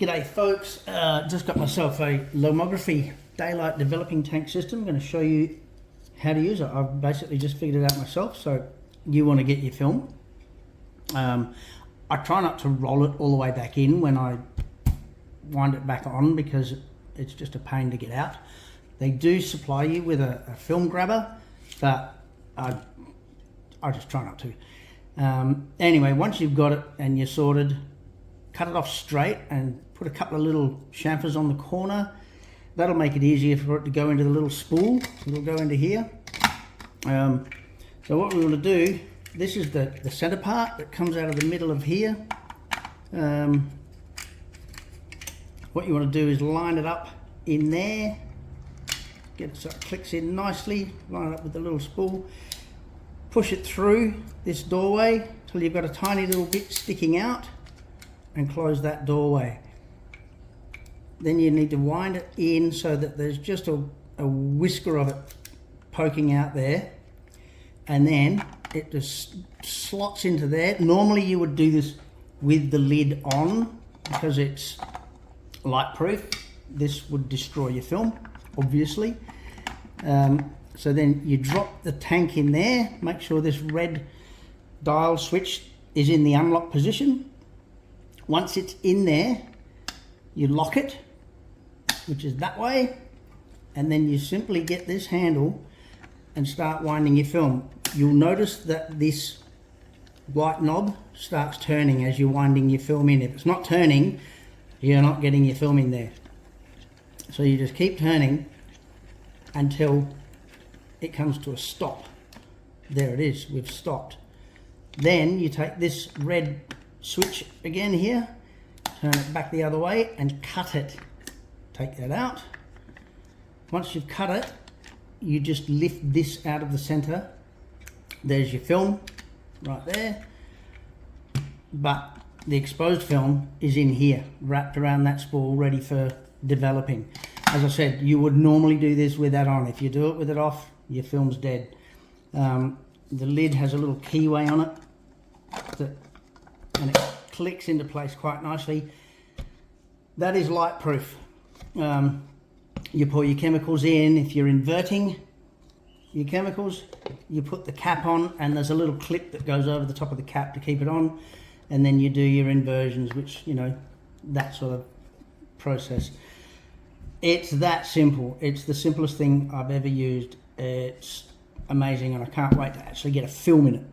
G'day folks, just got myself a Lomography daylight developing tank system. I'm going to show you how to use it. I've basically just figured it out myself, so you want to get your film. I try not to roll it all the way back in when I wind it back on because it's just a pain to get out. They do supply you with a film grabber, but I just try not to. Anyway, once you've got it and you're sorted, cut it off straight and put a couple of little chamfers on the corner. That'll make it easier for it to go into the little spool. It'll go into here. So what we want to do, this is the center part that comes out of the middle of here. What you want to do is line it up in there, get it so it clicks in nicely, line it up with the little spool, push it through this doorway till you've got a tiny little bit sticking out, and close that doorway. Then you need to wind it in so that there's just a whisker of it poking out there, and then it just slots into there. Normally you would do this with the lid on because it's light proof. This would destroy your film, obviously. So then you drop the tank in there, make sure this red dial switch is in the unlock position. Once it's in there, you lock it, which is that way, and then you simply get this handle and start winding your film. You'll notice that this white knob starts turning as you're winding your film in. If it's not turning, you're not getting your film in there. So you just keep turning until it comes to a stop. There it is, we've stopped. Then you take this red switch again here, turn it back the other way and cut it. Take that out. Once you've cut it, you just lift this out of the center. There's your film right there, but the exposed film is in here, wrapped around that spool, ready for developing. As I said, you would normally do this with that on. If you do it with it off, your film's dead. The lid has a little keyway on it and it clicks into place quite nicely. That is light proof. You pour your chemicals in. If you're inverting your chemicals, you put the cap on and there's a little clip that goes over the top of the cap to keep it on, and then you do your inversions, which, you know, that sort of process. It's that simple. It's the simplest thing I've ever used. It's amazing and I can't wait to actually get a film in it.